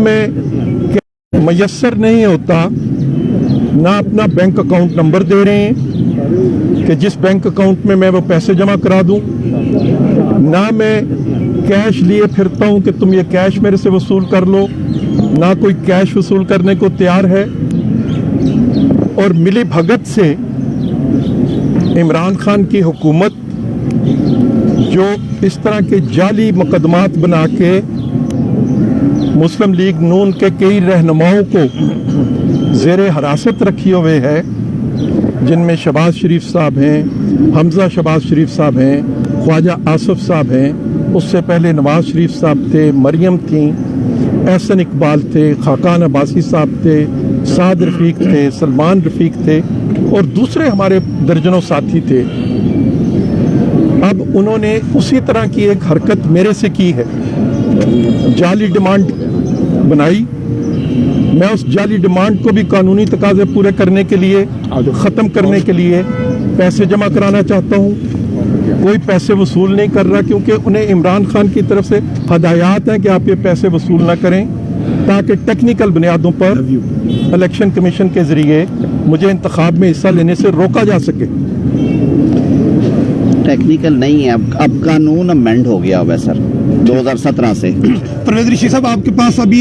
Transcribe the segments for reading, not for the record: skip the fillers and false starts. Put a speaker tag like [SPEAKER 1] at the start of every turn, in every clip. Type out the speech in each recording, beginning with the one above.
[SPEAKER 1] में मैसर नहीं होता, ना अपना बैंक अकाउंट नंबर दे रहे हैं कि जिस बैंक अकाउंट में मैं वो पैसे जमा करा दूं, ना मैं कैश लिए फिरता हूं कि तुम ये कैश मेरे से वसूल कर लो, ना कोई कैश वसूल करने को तैयार है। और मिली भगत से इमरान खान की हुकूमत जो इस तरह के जाली मुकदमात बना के मुस्लिम लीग नून के कई रहनुमाओं को ज़ेरे हिरासत रखी हुए है, जिनमें शहबाज शरीफ साहब हैं, हमजा शहबाज शरीफ साहब हैं, ख्वाजा आसिफ साहब हैं, उससे पहले नवाज शरीफ साहब थे, मरियम थी, एहसन इकबाल थे, खाकान अब्बासी साहब थे, साद रफ़ीक थे, सलमान रफ़ीक थे और दूसरे हमारे दर्जनों साथी थे। अब उन्होंने उसी तरह की एक हरकत मेरे से की है, जाली डिमांड बनाई। मैं उस जाली डिमांड को भी कानूनी तकाज़े पूरे करने के लिए, ख़त्म करने के लिए पैसे जमा कराना चाहता हूँ। कोई पैसे वसूल नहीं कर रहा, क्योंकि उन्हें इमरान खान की तरफ से हदायत हैं कि आप ये पैसे वसूल ना करें, ताकि टेक्निकल बुनियादों पर इलेक्शन कमीशन के ज़रिए मुझे इंतखाब में हिस्सा लेने से रोका जा सके।
[SPEAKER 2] टेक्निकल नहीं है, अब कानून अमेंड हो गया हुआ है सर 2017 से।
[SPEAKER 3] परवेज रशीद साहब, आपके पास अभी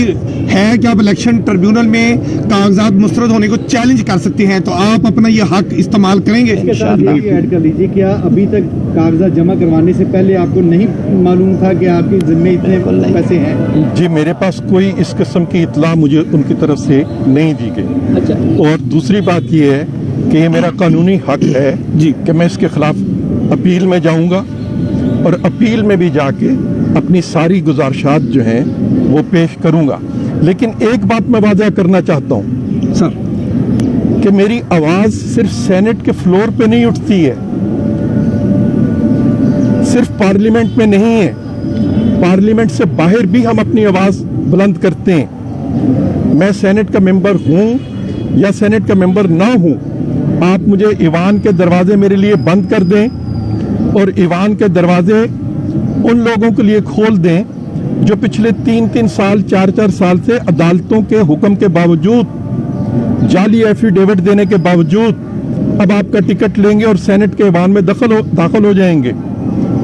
[SPEAKER 3] है कि आप इलेक्शन ट्रिब्यूनल में कागजात मुस्तरद होने को चैलेंज कर सकते हैं, तो आप अपना ये हक इस्तेमाल करेंगे?
[SPEAKER 4] इसके साथ ये भी ऐड कर लीजिए, क्या अभी तक कागजात जमा करवाने से पहले आपको नहीं मालूम था कि आपके जिम्मे इतने पैसे हैं?
[SPEAKER 1] जी, मेरे पास कोई इस किस्म की इत्तला मुझे उनकी तरफ से नहीं दी गई।
[SPEAKER 4] अच्छा।
[SPEAKER 1] और दूसरी बात ये है कि ये मेरा कानूनी हक है जी कि मैं इसके खिलाफ अपील में जाऊंगा और अपील में भी जाके अपनी सारी गुजारिशात जो हैं वो पेश करूंगा। लेकिन एक बात मैं वाज़ह करना चाहता हूं
[SPEAKER 3] सर
[SPEAKER 1] कि मेरी आवाज़ सिर्फ सेनेट के फ्लोर पे नहीं उठती है, सिर्फ पार्लियामेंट में नहीं है, पार्लियामेंट से बाहर भी हम अपनी आवाज़ बुलंद करते हैं। मैं सेनेट का मेंबर हूं या सेनेट का मेंबर ना हूं, आप मुझे ईवान के दरवाजे मेरे लिए बंद कर दें और ईवान के दरवाजे उन लोगों के लिए खोल दें जो पिछले 3-3 साल 4-4 साल से अदालतों के हुक्म के बावजूद, जाली एफिडेविट देने के बावजूद अब आपका टिकट लेंगे और सेनेट के ईवान में दाखिल हो जाएंगे।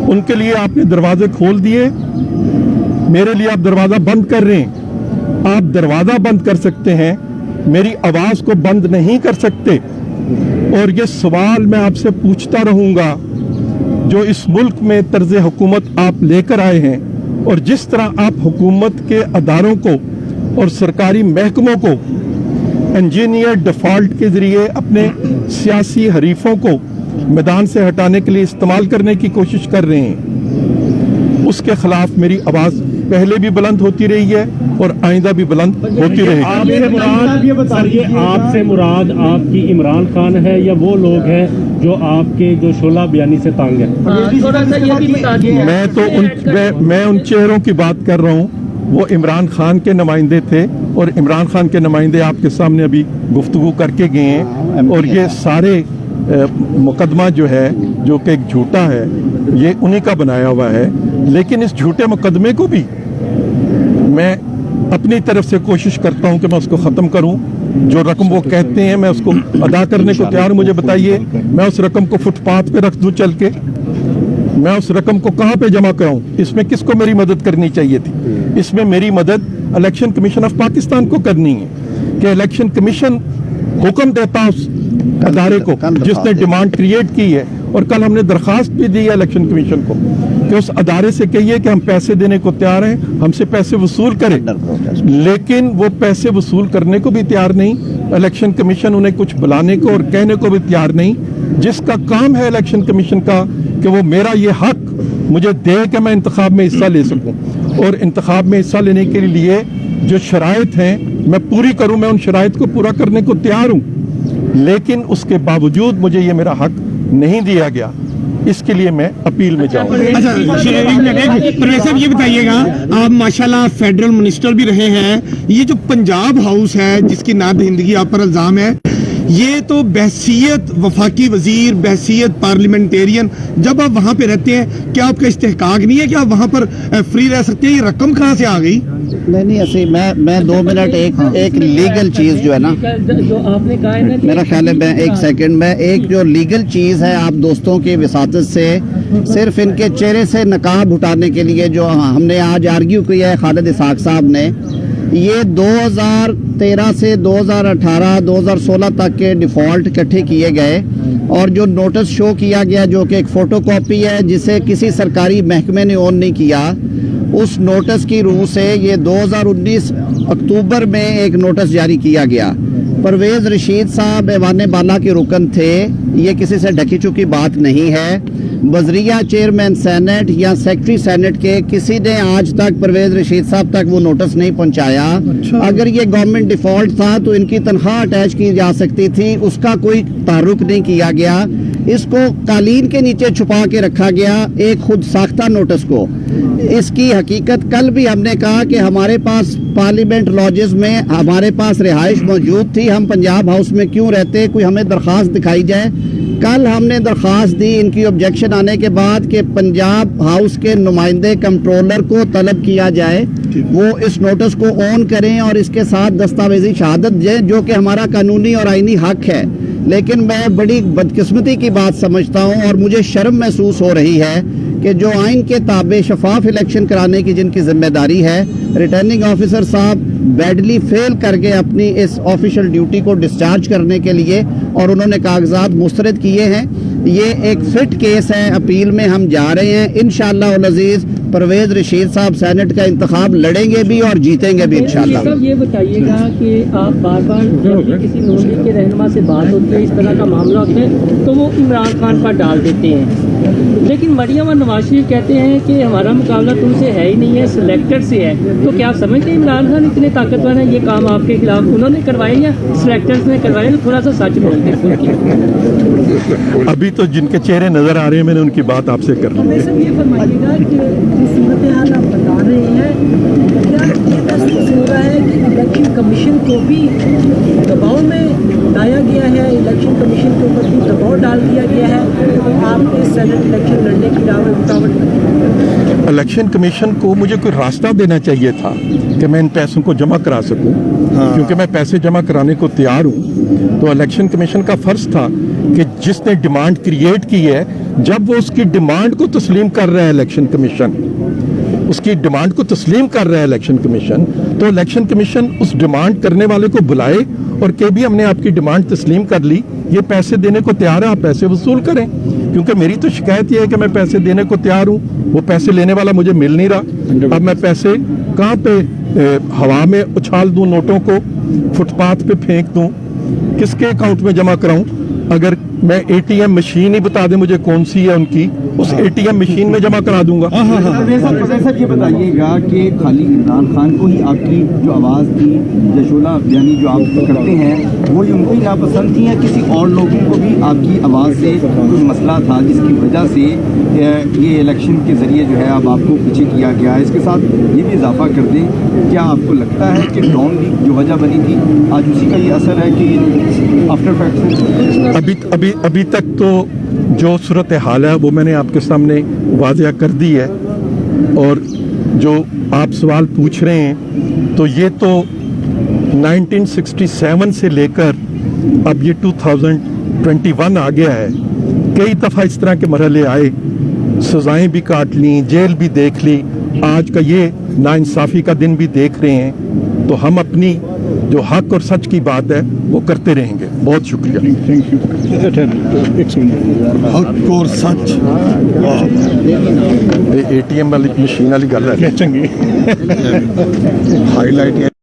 [SPEAKER 1] उनके लिए आपने दरवाजे खोल दिए, मेरे लिए आप दरवाज़ा बंद कर रहे हैं। आप दरवाज़ा बंद कर सकते हैं, मेरी आवाज़ को बंद नहीं कर सकते। और ये सवाल मैं आपसे पूछता रहूँगा, जो इस मुल्क में तर्ज हुकूमत आप लेकर आए हैं और जिस तरह आप हुकूमत के अदारों को और सरकारी महकमों को इंजीनियर डिफ़ॉल्ट के ज़रिए अपने सियासी हरीफों को मैदान से हटाने के लिए इस्तेमाल करने की कोशिश कर रहे हैं, उसके खिलाफ मेरी आवाज़ पहले भी बुलंद होती रही है और आइंदा भी बुलंद होती रहेगी।
[SPEAKER 5] आपसे मुराद आपकी इमरान खान है या वो लोग हैं जो आपके जो शोला बयानी से तांग है?
[SPEAKER 1] मैं उन चेहरों की बात कर रहा हूँ, वो इमरान खान के नुमाइंदे थे और इमरान खान के नुमाइंदे आपके सामने अभी गुफ्तगू करके गए हैं। और ये सारे मुकदमा जो है, जो कि एक झूठा है, ये उन्हीं का बनाया हुआ है। लेकिन इस झूठे मुकदमे को भी मैं अपनी तरफ से कोशिश करता हूं कि मैं उसको ख़त्म करूं। जो रकम वो कहते हैं मैं उसको अदा करने को तैयार हूं। मुझे बताइए, मैं उस रकम को फुटपाथ पे रख दूं चल के? मैं उस रकम को कहां पे जमा कराऊं? इसमें किसको मेरी मदद करनी चाहिए थी? इसमें मेरी मदद इलेक्शन कमीशन ऑफ पाकिस्तान को करनी है कि इलेक्शन कमीशन हुक्म देता उस अदारे को जिसने डिमांड क्रिएट की है। और कल हमने दरखास्त भी दी है इलेक्शन कमीशन को कि उस अदारे से कहिए कि हम पैसे देने को तैयार हैं, हमसे पैसे वसूल करें। लेकिन वो पैसे वसूल करने को भी तैयार नहीं, इलेक्शन कमीशन उन्हें कुछ बुलाने को और कहने को भी तैयार नहीं, जिसका काम है इलेक्शन कमीशन का कि वो मेरा ये हक मुझे दे कि मैं इंतखाब में हिस्सा ले सकूं। और इंतखाब में हिस्सा लेने के लिए जो शराइत हैं मैं पूरी करूं, मैं उन शराइत को पूरा करने को तैयार हूं। लेकिन उसके बावजूद मुझे ये मेरा हक नहीं दिया गया, इसके लिए मैं अपील में जाऊंगा।
[SPEAKER 3] अच्छा, परवेज साहब ये बताइएगा, आप माशाल्लाह फेडरल मिनिस्टर भी रहे हैं, ये जो पंजाब हाउस है जिसकी नादहिंदगी आप पर इल्जाम है, ये तो बहसीयत वफाकी वजीर, बहसीयत पार्लियामेंटेरियन, जब आप वहाँ पे रहते हैं क्या आपका इस्तेहकाक नहीं है कि आप वहाँ पर फ्री रह सकते हैं? ये रकम कहाँ से आ गई?
[SPEAKER 2] نہیں نہیں ایسے میں 2 منٹ ایک لیگل چیز جو ہے نا
[SPEAKER 6] جو آپ نے کہا ہے نا کہ
[SPEAKER 2] میرا خیال ہے میں ایک سیکنڈ میں ایک جو لیگل چیز ہے آپ دوستوں کی وساطت سے صرف ان کے چہرے سے نقاب اٹھانے کے لیے جو ہم نے آج آرگیو کیا ہے خالد اسحاق صاحب نے یہ 2013 سے 2018 2016 تک کے ڈیفالٹ اکٹھے کیے گئے اور جو نوٹس شو کیا گیا جو کہ ایک فوٹو کاپی ہے جسے کسی سرکاری محکمے نے آن نہیں کیا اس نوٹس کی روح سے یہ 2019 اکتوبر میں ایک نوٹس جاری کیا گیا پرویز رشید صاحب ایوان بالا کے رکن تھے یہ کسی سے ڈھکی چکی بات نہیں ہے وزریہ چیئرمین سینٹ یا سیکٹری سینٹ کے کسی نے آج تک پرویز رشید صاحب تک وہ نوٹس نہیں پہنچایا اگر یہ گورنمنٹ ڈیفالٹ تھا تو ان کی تنخواہ اٹیچ کی جا سکتی تھی اس کا کوئی تعارف نہیں کیا گیا اس کو قالین کے نیچے چھپا کے رکھا گیا ایک خود ساختہ نوٹس کو اس کی حقیقت کل بھی ہم نے کہا کہ ہمارے پاس پارلیمنٹ لاجز میں ہمارے پاس رہائش موجود تھی ہم پنجاب ہاؤس میں کیوں رہتے کوئی ہمیں درخواست دکھائی جائے کل ہم نے درخواست دی ان کی آبجیکشن آنے کے بعد کہ پنجاب ہاؤس کے نمائندے کنٹرولر کو طلب کیا جائے وہ اس نوٹس کو آن کریں اور اس کے ساتھ دستاویزی شہادت دیں جو کہ ہمارا قانونی اور آئینی حق ہے لیکن میں بڑی بدقسمتی کی بات سمجھتا ہوں اور مجھے شرم محسوس ہو رہی ہے کہ جو آئین کے تابع شفاف الیکشن کرانے کی جن کی ذمہ داری ہے ریٹرننگ آفیسر صاحب بیڈلی فیل کر گئے اپنی اس آفیشل ڈیوٹی کو ڈسچارج کرنے کے لیے اور انہوں نے کاغذات مسترد کیے ہیں یہ ایک فٹ کیس ہے اپیل میں ہم جا رہے ہیں انشاءاللہ العزیز پرویز رشید صاحب سینٹ کا انتخاب لڑیں گے بھی اور جیتیں گے بھی انشاءاللہ
[SPEAKER 6] صاحب یہ بتائیے گا کہ آپ بار بار جب بھی کسی نون لیگ کے رہنما سے بات ہوتی ہے اس طرح کا معاملہ ہوتا ہے تو وہ عمران خان پر ڈال دیتے ہیں لیکن مریم اور نواز شریف کہتے ہیں کہ ہمارا مقابلہ تم سے ہے ہی نہیں ہے سلیکٹر سے ہے تو کیا آپ سمجھتے ہیں عمران خان اتنے طاقتور ہیں یہ کام آپ کے خلاف انہوں نے کروایا یا سلیکٹرز نے کروایا تھوڑا سا سچ بولتے ہیں
[SPEAKER 1] ابھی تو جن کے چہرے نظر آ رہے ہیں میں نے ان کی بات آپ سے کر لی ہے
[SPEAKER 7] سب یہ فرمائیے گا کہ جو صورتحال آپ بتا رہے ہیں کیا یہ محسوس ہو رہا ہے کہ الیکشن کمیشن کو بھی دباؤ میں لایا گیا ہے الیکشن کمیشن کے اوپر بھی دباؤ ڈال دیا گیا ہے آپ کے سینٹ الیکشن لڑنے کی رکاوٹ
[SPEAKER 1] الیکشن کمیشن کو مجھے کوئی راستہ دینا چاہیے تھا کہ میں ان پیسوں کو جمع کرا سکوں کیونکہ میں پیسے جمع کرانے کو تیار ہوں تو الیکشن کمیشن کا فرض تھا کہ جس نے ڈیمانڈ کریٹ کی ہے جب وہ اس کی ڈیمانڈ کو تسلیم کر رہا ہے الیکشن کمیشن اس کی ڈیمانڈ کو تسلیم کر رہا ہے الیکشن کمیشن تو الیکشن کمیشن اس ڈیمانڈ کرنے والے کو بلائے اور کہ بھی ہم نے آپ کی ڈیمانڈ تسلیم کر لی یہ پیسے دینے کو تیار ہے آپ پیسے وصول کریں کیونکہ میری تو شکایت یہ ہے کہ میں پیسے دینے کو تیار ہوں وہ پیسے لینے والا مجھے مل نہیں رہا اب میں پیسے کہاں پہ ہوا میں اچھال دوں نوٹوں کو فٹ پاتھ پہ پھینک دوں کس کے اکاؤنٹ میں جمع کراؤں اگر میں اے ٹی ایم مشین ہی بتا دیں مجھے کون سی ہے ان کی اس اے ٹی ایم مشین میں جمع کرا دوں گا
[SPEAKER 4] پرویز صاحب یہ بتائیے گا کہ خالی عمران خان کو ہی آپ کی جو آواز تھی یا شعلہ یعنی جو آپ کرتے ہیں وہ ان کو ہی ناپسند تھی یا کسی اور لوگوں کو بھی آپ کی آواز سے کوئی مسئلہ تھا جس کی وجہ سے یہ الیکشن کے ذریعے جو ہے اب آپ کو پیچھے کیا گیا ہے اس کے ساتھ یہ بھی اضافہ کر دیں کیا آپ کو لگتا ہے کہ ڈاؤن لیگ جو وجہ بنی تھی آج اسی کا یہ اثر ہے کہ آفٹر فیکٹ
[SPEAKER 1] ابھی تک تو جو صورتحال ہے وہ میں نے آپ کے سامنے واضح کر دی ہے اور جو آپ سوال پوچھ رہے ہیں تو یہ تو 1967 سے لے کر اب یہ 2021 آ گیا ہے کئی دفعہ اس طرح کے مرحلے آئے سزائیں بھی کاٹ لیں جیل بھی دیکھ لی آج کا یہ ناانصافی کا دن بھی دیکھ رہے ہیں تو ہم اپنی جو حق اور سچ کی بات ہے وہ کرتے رہیں گے بہت شکریہ حق اور سچ اے ٹی ایم والی مشین والی گل ہے چنگی ہائی لائٹ